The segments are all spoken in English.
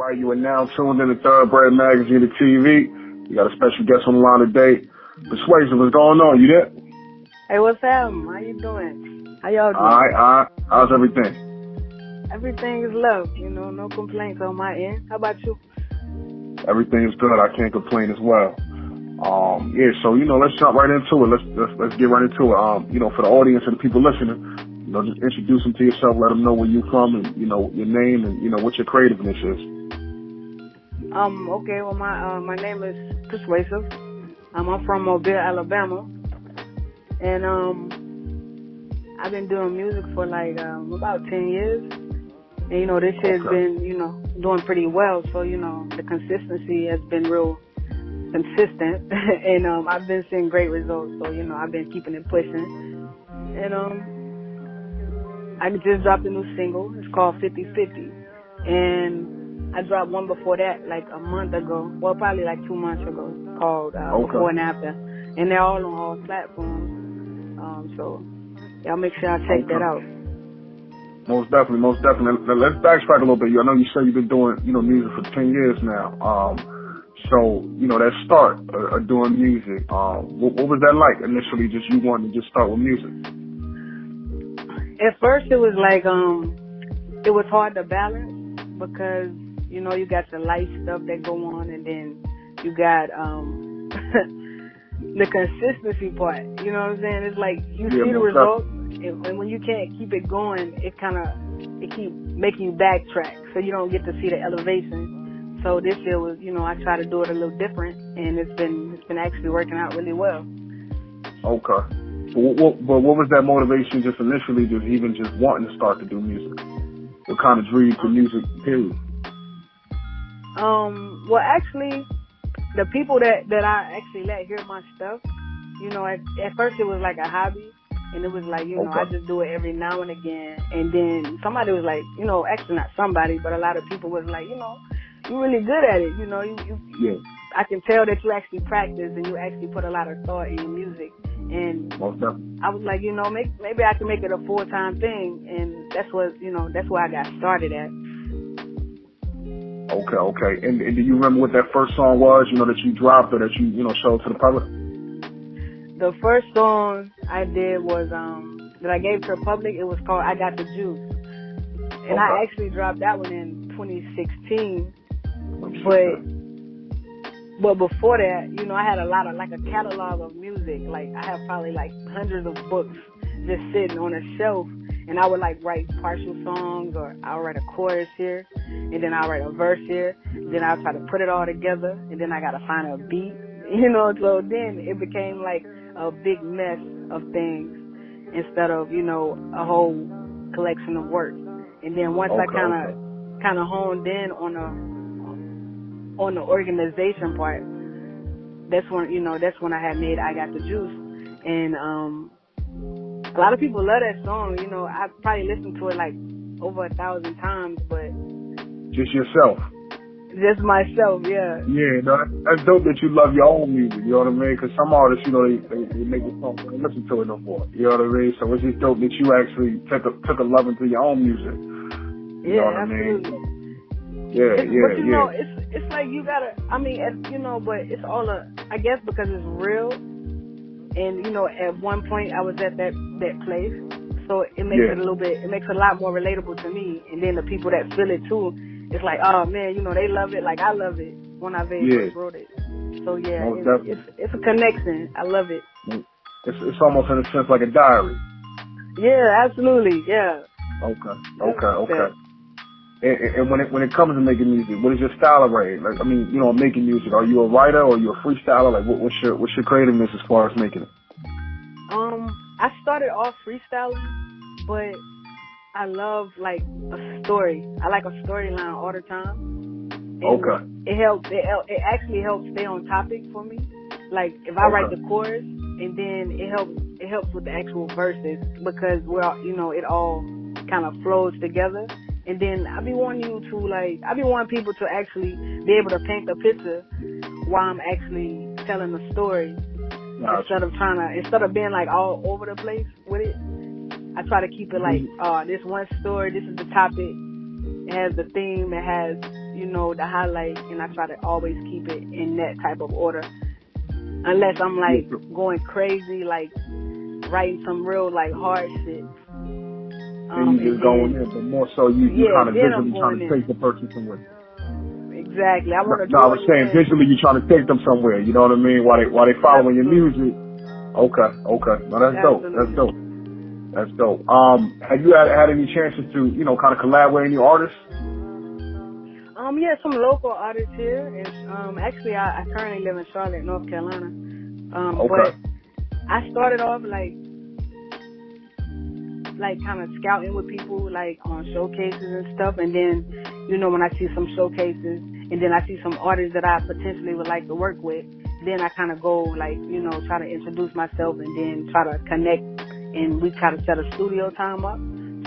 right, you are now tuned in to Thoroughbred Magazine and TV. We got a special guest on the line today. Perswayziv, what's going on? You there? Hey, what's happening? How you doing? How y'all doing? All right. How's everything? Everything is love, no complaints on my end. How about you? Everything is good. I can't complain as well. So let's jump right into it. Let's get right into it. For the audience and the people listening, just introduce them to yourself, let them know where you're from and, your name and, what your creativeness is. Okay, well, my name is Perswayziv. I'm from Mobile, Alabama. And, I've been doing music for about 10 years. And, this year's been, doing pretty well. So, the consistency has been real consistent. And, I've been seeing great results. So, I've been keeping it pushing. And, I just dropped a new single. It's called 50/50. And I dropped one before that, like a month ago. Well, probably like 2 months ago, called Before and After. And they're all on all platforms. So y'all make sure y'all check that out. Most definitely. Now, let's backtrack a little bit. I know you said you've been doing, music for 10 years now. So, that start of doing music, what was that like initially, just you wanting to just start with music? At first it was like, it was hard to balance because, you got the life stuff that go on and then you got, the consistency part, you know what I'm saying? It's like you see the results and when you can't keep it going, it keeps making you backtrack so you don't get to see the elevation. So this year was, I try to do it a little different and it's been actually working out really well. Okay. But what was that motivation just initially, just wanting to start to do music? What kind of drew you to music, period? Well, actually, the people that I actually let hear my stuff, at first it was like a hobby, and it was like, I just do it every now and again. And then somebody was like, actually not somebody, but a lot of people was like, you're really good at it. Yeah. I can tell that you actually practice and you actually put a lot of thought in your music. And I was like, maybe I can make it a full-time thing. And that's where I got started at. Okay. And do you remember what that first song was, that you dropped or that you, showed to the public? The first song I did was, that I gave to the public, it was called I Got the Juice. And I actually dropped that one in 2016. But before that, I had a lot of, like a catalog of music. Like, I have probably like hundreds of books just sitting on a shelf. And I would write partial songs, or I'll write a chorus here, and then I'll write a verse here. Then I'll try to put it all together, and then I got to find a beat, So then it became like a big mess of things instead of, a whole collection of work. And then once I kind of honed in on the organization part, that's when I had made I Got the Juice. And a lot of people love that song. I probably listened to it like over 1,000 times, but just yourself. Just myself, yeah. Yeah, that's dope that you love your own music, you know what I mean? Because some artists, they make a song and don't listen to it no more, you know what I mean? So it's just dope that you actually took a love into your own music. You know what absolutely. I mean? Yeah. But it's like you gotta, but it's all I guess because it's real. And, at one point I was at that place. So it makes it makes it a lot more relatable to me. And then the people that feel it too, it's like, oh man, they love it like I love it when I first wrote it. So it's a connection. I love it. It's almost in a sense like a diary. Yeah, absolutely. Yeah. Okay. And when it comes to making music, what is your style of writing? Like, making music. Are you a writer or are you a freestyler? Like, what's your creativeness as far as making it? I started off freestyling, but I love like a story. I like a storyline all the time. And it actually helps stay on topic for me. Like if I write the chorus, and then it helps with the actual verses because it all kind of flows together. And then I be wanting people to actually be able to paint the picture while I'm actually telling the story. Instead of being like all over the place with it, I try to keep it like, this one story, this is the topic, it has the theme, it has, the highlight, and I try to always keep it in that type of order. Unless I'm like going crazy, like writing some real like hard shit. And you just going in, but more so you kind of visually trying to take the person somewhere. Exactly. I want to. No, I was saying visually you trying to take them somewhere. You know what I mean? While they following your music. Okay. No, that's dope. That's dope. Have you had any chances to kind of collab with any artists? Yeah, some local artists here. Actually, I currently live in Charlotte, North Carolina. But I started off like kind of scouting with people like on showcases and stuff, and then when I see some showcases and then I see some artists that I potentially would like to work with, then I kind of go like try to introduce myself and then try to connect, and we try to set a studio time up.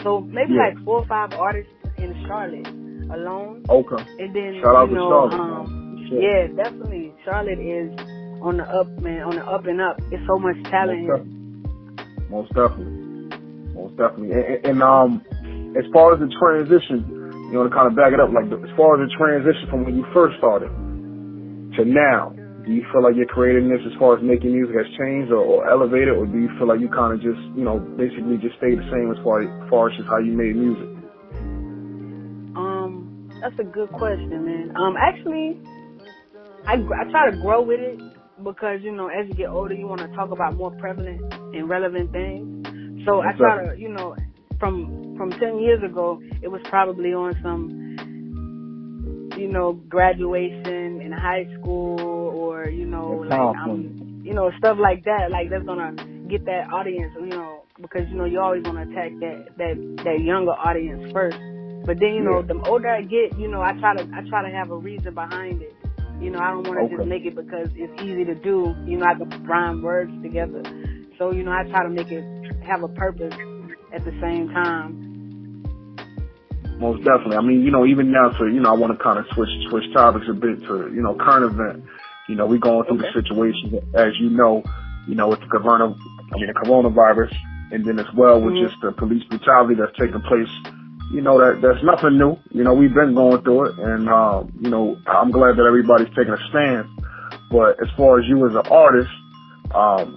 So maybe like 4 or 5 artists in Charlotte alone. Okay. And then shout out to Charlotte. Yeah, definitely. Charlotte is on the up, man, on the up and up. It's so much talent here. Most definitely. And as far as the transition, to kind of back it up, like as far as the transition from when you first started to now, do you feel like your creativeness as far as making music has changed or elevated, or do you feel like you kind of just, basically just stayed the same as far as just how you made music? That's a good question, man. Actually, I try to grow with it because, as you get older, you want to talk about more prevalent and relevant things. So I try to, from 10 years ago, it was probably on some, graduation in high school or, stuff like that. Like that's gonna get that audience, because you always want to attack that younger audience first. But then, the older I get, I try to have a reason behind it. I don't want to just make it because it's easy to do. I can rhyme words together. So, I try to make it have a purpose at the same time. Most definitely. I mean, even now I want to kind of switch topics a bit to, current event. We going through the situation, as with the coronavirus, and then as well with just the police brutality that's taking place. That's nothing new. We've been going through it, and I'm glad that everybody's taking a stand. But as far as you as an artist,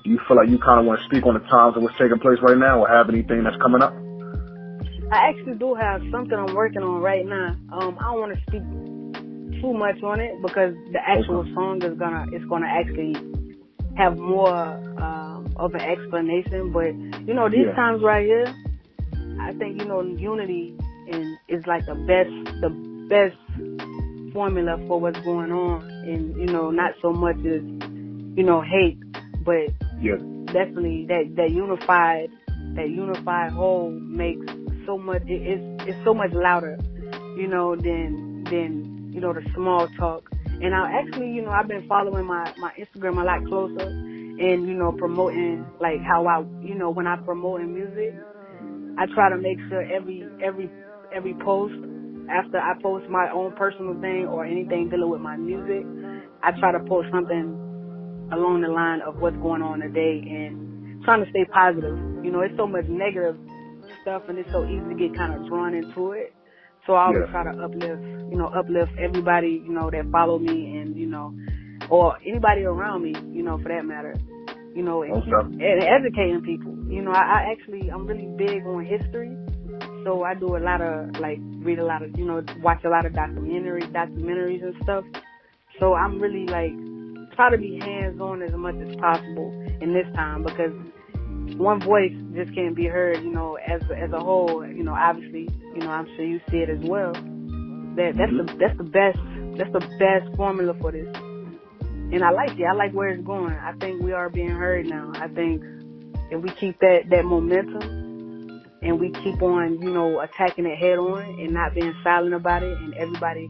do you feel like you kind of want to speak on the times of what's taking place right now, or have anything that's coming up? I actually do have something I'm working on right now. I don't want to speak too much on it because the actual song is gonna actually have more of an explanation. But these times right here, I think unity is like the best formula for what's going on, and not so much as hate, but definitely that unified whole makes so much. It's so much louder, than the small talk. And I've been following my Instagram a lot closer, and promoting like how I when I promote in music, I try to make sure every post after I post my own personal thing or anything dealing with my music, I try to post something along the line of what's going on today and trying to stay positive. It's so much negative stuff and it's so easy to get kind of drawn into it. So I always try to uplift everybody, that follow me and, or anybody around me, for that matter, and educating people. I'm really big on history. So I do a lot of, read a lot of, watch a lot of documentaries and stuff. So I'm really, try to be hands-on as much as possible in this time because one voice just can't be heard, as a whole, obviously, I'm sure you see it as well. That's the best formula for this. And I like it. I like where it's going. I think we are being heard now. I think if we keep that momentum and we keep on, attacking it head on and not being silent about it and everybody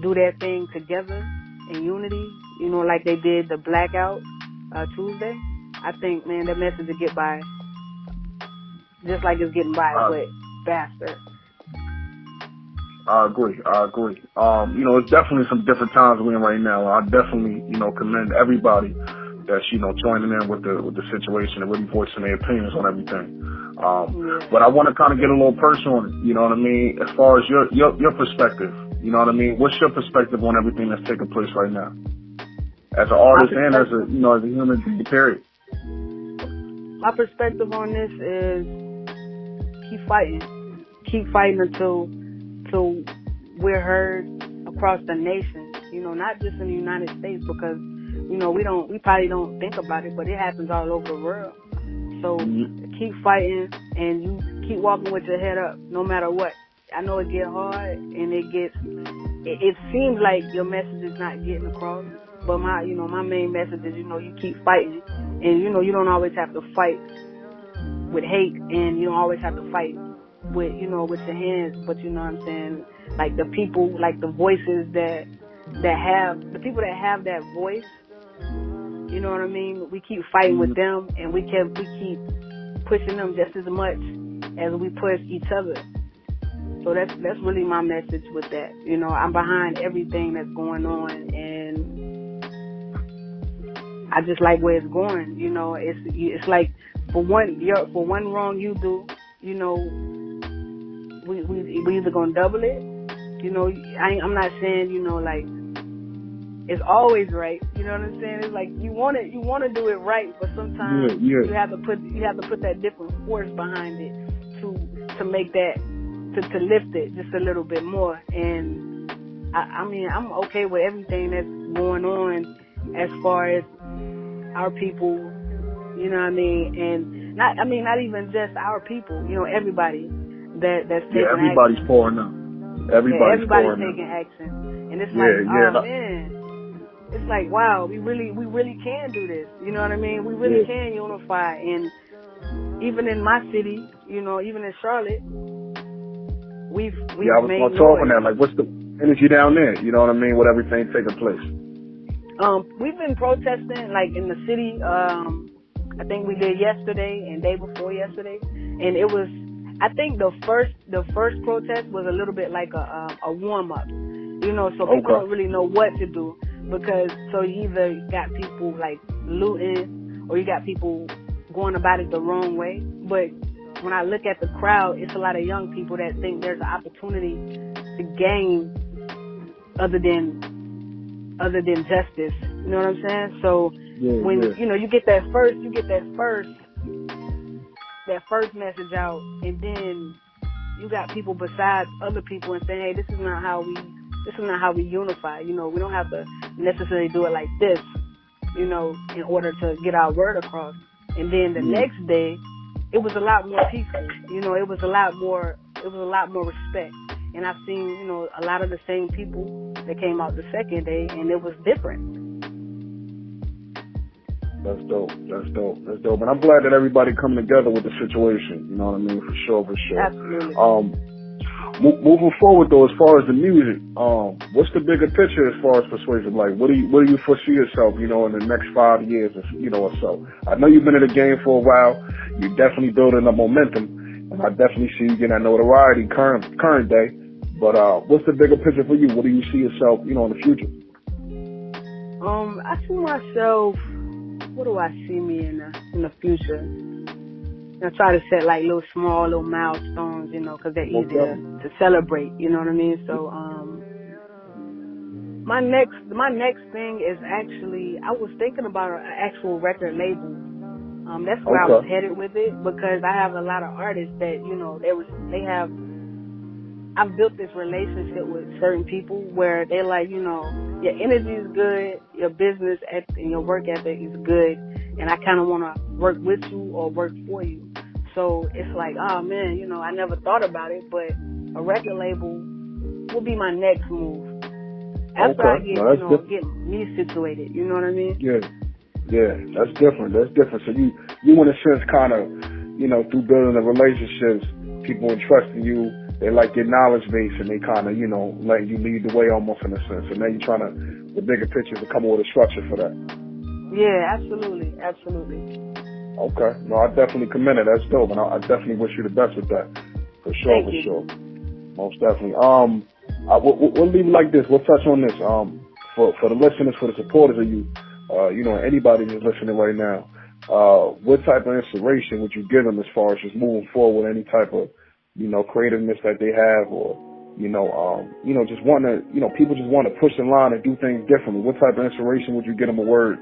do their thing together in unity, like they did the Blackout Tuesday, I think, man, that message will get by just like it's getting by, but faster. I agree. It's definitely some different times we're in right now. I definitely, commend everybody that's, joining in with the situation and really voicing their opinions on everything. But I want to kind of get a little personal, you know what I mean? As far as your perspective, You know what I mean? What's your perspective on everything that's taking place right now? As an artist and as a, as a human being, period. My perspective on this is keep fighting. Keep fighting until we're heard across the nation. Not just in the United States, because, we probably don't think about it, but it happens all over the world. So keep fighting, and you keep walking with your head up, no matter what. I know it gets hard, and it seems like your message is not getting across. But my main message is, you keep fighting, and you don't always have to fight with hate, and you don't always have to fight with with your hands. But you know what I'm saying, like the people, like the voices that have the people that have that voice. You know what I mean? We keep fighting with them, and we keep pushing them just as much as we push each other. So that's really my message with that. I'm behind everything that's going on, and I just like where it's going. It's like for one wrong you do, we either gonna double it. I'm not saying like it's always right. You know what I'm saying? It's like you want to do it right, but sometimes you have to put that different force behind it to make that to lift it just a little bit more. And I mean I'm okay with everything that's going on as far as our people, you know what I mean, and not even just our people, everybody that's taking everybody's action. pouring up. Everybody's taking action, and it's man, it's like wow, we really can do this. You know what I mean? We really can unify, and even in my city, even in Charlotte, we've I was going to talk on that. Like, what's the energy down there? You know what I mean? With everything taking place. We've been protesting like in the city. I think we did yesterday and day before yesterday, and it was. I think the first protest was a little bit like a warm up, so people don't really know what to do, because so you either got people like looting or you got people going about it the wrong way. But when I look at the crowd, it's a lot of young people that think there's an opportunity to gain other than justice. You know what I'm saying? So when you get that first message out, and then you got people besides other people and saying, hey, this is not how we unify. We don't have to necessarily do it like this, in order to get our word across. And then the next day, it was a lot more peaceful. It was a lot more respect. And I've seen, a lot of the same people that came out the second day, and it was different. That's dope. And I'm glad that everybody coming together with the situation. You know what I mean? For sure. Absolutely. Moving forward though, as far as the music, what's the bigger picture as far as Perswayziv? Like, what do you foresee yourself, in the next 5 years, or so? I know you've been in the game for a while. You're definitely building up momentum, and I definitely see you getting that notoriety current day. But what's the bigger picture for you? What do you see yourself, in the future? I see myself. What do I see me in the future? I try to set like small milestones, because they're easier to celebrate. You know what I mean? So my next thing is actually, I was thinking about an actual record label. That's where I was headed with it, because I have a lot of artists that I've built this relationship with certain people where they're like, your energy is good, your business and your work ethic is good, and I kind of want to work with you or work for you. So it's like, oh man, I never thought about it, but a record label will be my next move after I get get me situated. You know what I mean? Yeah, that's different. So you in a sense kind of, through building the relationships, people entrusting you. They like your knowledge base, and they kind of, letting you lead the way almost in a sense. And then you're trying to, the bigger picture, to come up with a structure for that. Yeah, absolutely. Okay. No, I definitely commend it. That's dope. And I definitely wish you the best with that. For sure, Thank you. Sure. Most definitely. We'll leave it like this. We'll touch on this. For the listeners, for the supporters of you, anybody who's listening right now, what type of inspiration would you give them as far as just moving forward, any type of, creativeness that they have, or, just want to, people just want to push the line and do things differently. What type of inspiration would you get them a word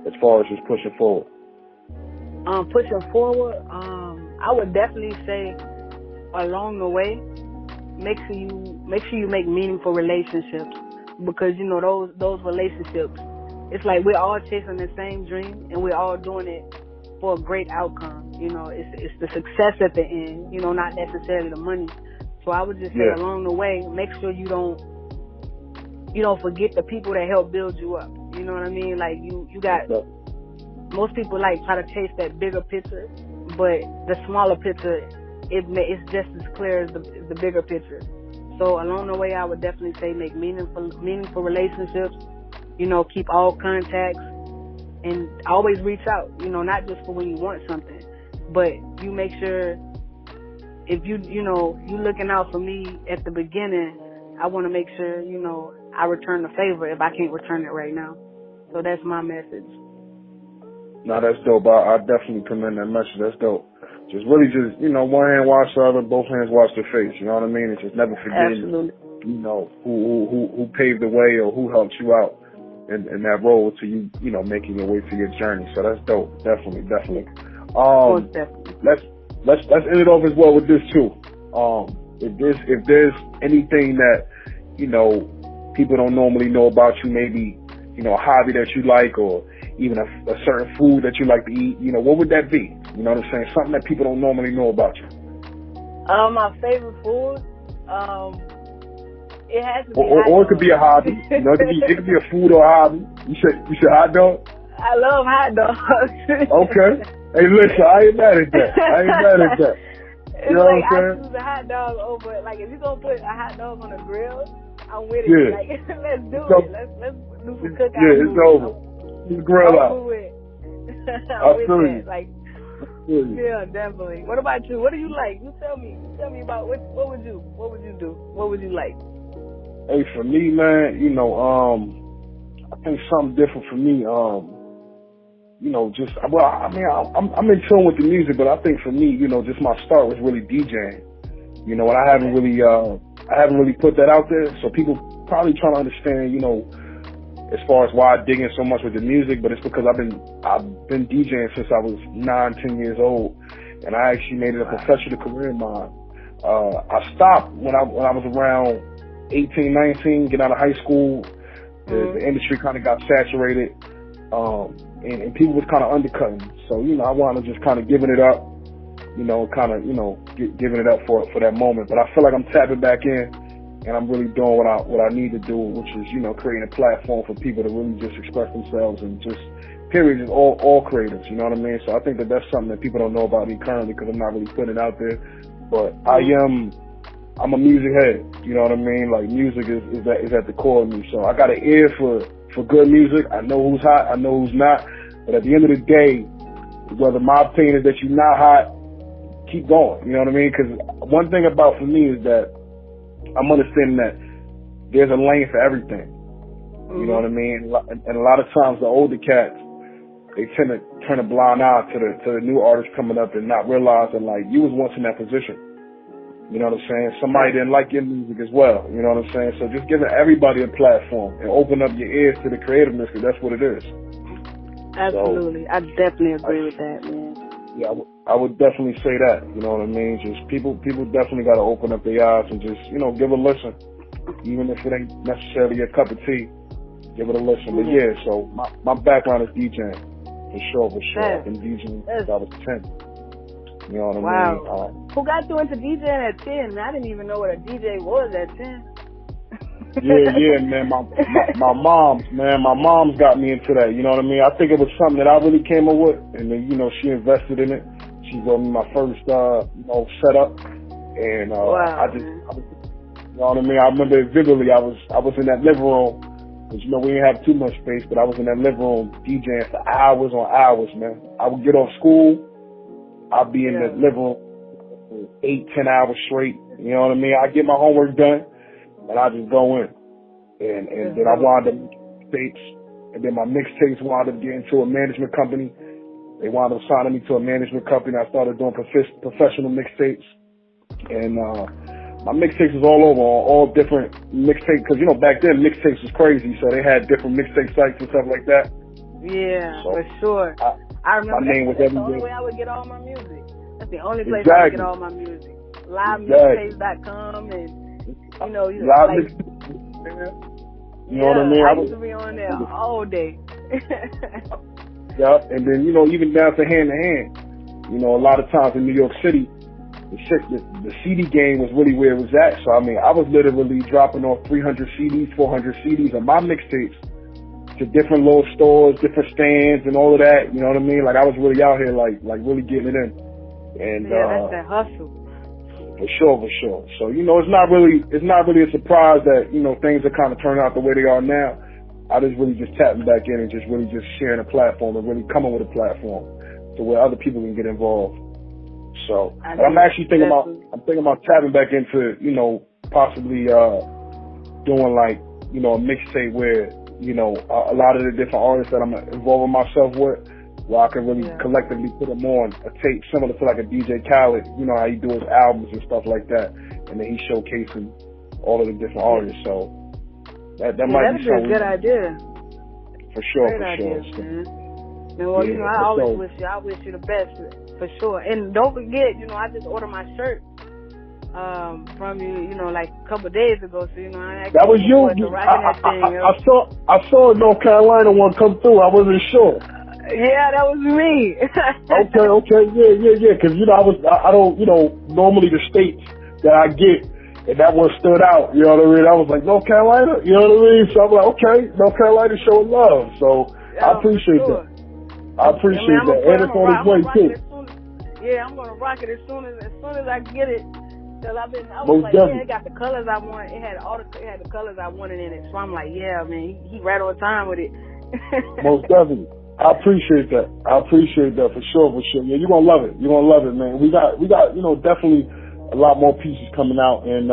as far as just pushing forward? Pushing forward, I would definitely say along the way, make sure you make meaningful relationships, because those relationships, it's like we're all chasing the same dream and we're all doing it for a great outcome. It's the success at the end, not necessarily the money. So I would just say along the way, make sure you don't forget the people that help build you up. You know what I mean? Like you got, most people like try to chase that bigger picture, but the smaller picture, it's just as clear as the bigger picture. So along the way, I would definitely say make meaningful relationships. Keep all contacts and always reach out. Not just for when you want something, but you make sure if you looking out for me at the beginning, I want to make sure I return the favor if I can't return it right now. So that's my message. No, that's dope. I definitely commend that message. That's dope. Just really one hand wash the other, both hands wash their face. You know what I mean? It's just never forgetting, who paved the way or who helped you out in that role to you, making your way to your journey. So that's dope. Definitely. Definitely. Let's end it off as well with this too. If there's anything that, people don't normally know about you, maybe, a hobby that you like, or even a certain food that you like to eat, what would that be? You know what I'm saying? Something that people don't normally know about you. My favorite food, it has to be or it could be a hobby. It could be a food or a hobby. You said hot dog? I love hot dogs. Okay. Hey, listen, I ain't mad at that. It's like I choose a hot dog over, like, if you're going to put a hot dog on a grill, I'm with it. Yeah. Like, let's do it. Let's do some cookout. Yeah, it's over. Just grill out. I'm with Absolutely. that. Like, yeah, definitely. What about you? What do you like? You tell me about what would you do? What would you like? Hey, for me, man, I think something different for me, I'm in tune with the music, but I think for me, just my start was really DJing. And I haven't really put that out there, so people probably trying to understand, as far as why I dig in so much with the music, but it's because I've been DJing since I was 9-10 years old, and I actually made it a professional career of mine. I stopped when I was around 18, 19, getting out of high school. The industry kind of got saturated, and people was kind of undercutting. So, I wanted to just kind of giving it up, giving it up for that moment. But I feel like I'm tapping back in, and I'm really doing what I need to do, which is, creating a platform for people to really just express themselves, and just, period, just all creators, you know what I mean? So I think that's something that people don't know about me currently, because I'm not really putting it out there. But I'm a music head, you know what I mean? Like, music is at the core of me. So I got an ear for good music. I know who's hot, I know who's not. But at the end of the day, whether my opinion is that you're not hot, keep going, you know what I mean? Because one thing for me is that I'm understanding that there's a lane for everything. You know what I mean? And a lot of times the older cats, they tend to turn a blind eye to the new artists coming up and not realizing, like, you was once in that position. You know what I'm saying? Somebody didn't like your music as well. You know what I'm saying? So just giving everybody a platform and open up your ears to the creativeness, because that's what it is. Absolutely. So, I definitely agree with that, man. Yeah, I would definitely say that. You know what I mean? Just people definitely got to open up their eyes and just, give a listen. Even if it ain't necessarily your cup of tea, give it a listen. But yeah, so my background is DJing. For sure. I've been DJing since I was 10. You know what I mean? Who got you into DJing at 10? I didn't even know what a DJ was at 10. Yeah, man. My mom's got me into that. You know what I mean? I think it was something that I really came up with, and then, she invested in it. She bought me my first, setup, and I was, you know what I mean? I remember it vividly. I was in that living room, because we didn't have too much space, but I was in that living room DJing for hours on hours, man. I would get off school, I'd be in the living room for 8-10 hours straight. You know what I mean? I get my homework done, and I just go in. And then I wound up mixtapes, and then my mixtapes wound up getting to a management company. They wound up signing me to a management company. I started doing professional mixtapes. And my mixtapes was all over, on all different mixtapes, because, you know, back then mixtapes was crazy, so they had different mixtape sites and stuff like that. Yeah, so for sure. I remember my name was that's the everywhere. only way I would get all my music. That's the only place I would get all my music. LiveMixtapes.com and, you know, Live like, you know what I mean? I used to be on there all day. Yep, and then, you know, even down to hand to hand. You know, a lot of times in New York City, the CD game was really where it was at. So, I mean, I was literally dropping off 300 CDs, 400 CDs of my mixtapes to different little stores, different stands and all of that. You know what I mean? Like, I was really out here, like really getting it in. And, that's that hustle. For sure. So, you know, it's not really a surprise that, you know, things are kind of turning out the way they are now. I just really just tapping back in and just really just sharing a platform and really coming with a platform to where other people can get involved. So, and I'm actually thinking about tapping back into, you know, possibly, doing like, you know, a mixtape where, you know, a lot of the different artists that I'm involving myself with, where I can really collectively put them on a tape similar to like a DJ Khaled, you know, how he do his albums and stuff like that, and then he's showcasing all of the different artists. So that might be something. That'd be a good idea. For sure, Great for idea, sure. man. And well, you know, I wish you the best, for sure. And don't forget, you know, I just ordered my shirt from you, you know, like a couple of days ago. So, you know, that was you. I saw a North Carolina one come through. I wasn't sure. Yeah, that was me. Okay, yeah. Because, you know, I don't, you know, normally the states that I get, and that one stood out. You know what I mean? I was like, North Carolina. You know what I mean? So I'm like, okay, North Carolina showing love. So I appreciate that. I appreciate that. And it's on its way too. I'm gonna rock it as soon as I get it. Cause I was like, definitely. it got the colors I want. It had the colors I wanted in it. So I'm like, yeah, man, he right on time with it. Most definitely. I appreciate that for sure. Yeah, you're gonna love it. Man. We got, you know, definitely a lot more pieces coming out, and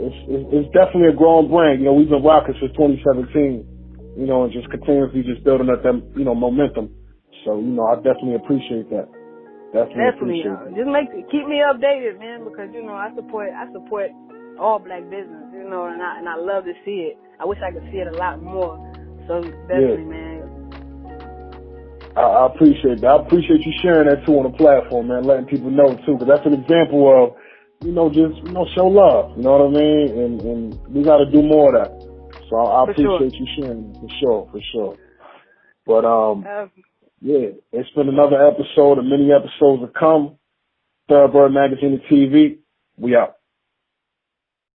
it's definitely a growing brand. You know, we've been rocking since 2017. You know, and just continuously just building up that, you know, momentum. So, you know, I definitely appreciate that. Definitely. Just keep me updated, man, because, you know, I support all black business, you know, and I love to see it. I wish I could see it a lot more. So definitely, man. I appreciate that. I appreciate you sharing that too on the platform, man, letting people know too, because that's an example of, you know, just, you know, show love. You know what I mean? And we got to do more of that. So I appreciate you sharing it, for sure. But yeah, it's been another episode, and many episodes to come. Thoroughbred Magazine and TV. We out.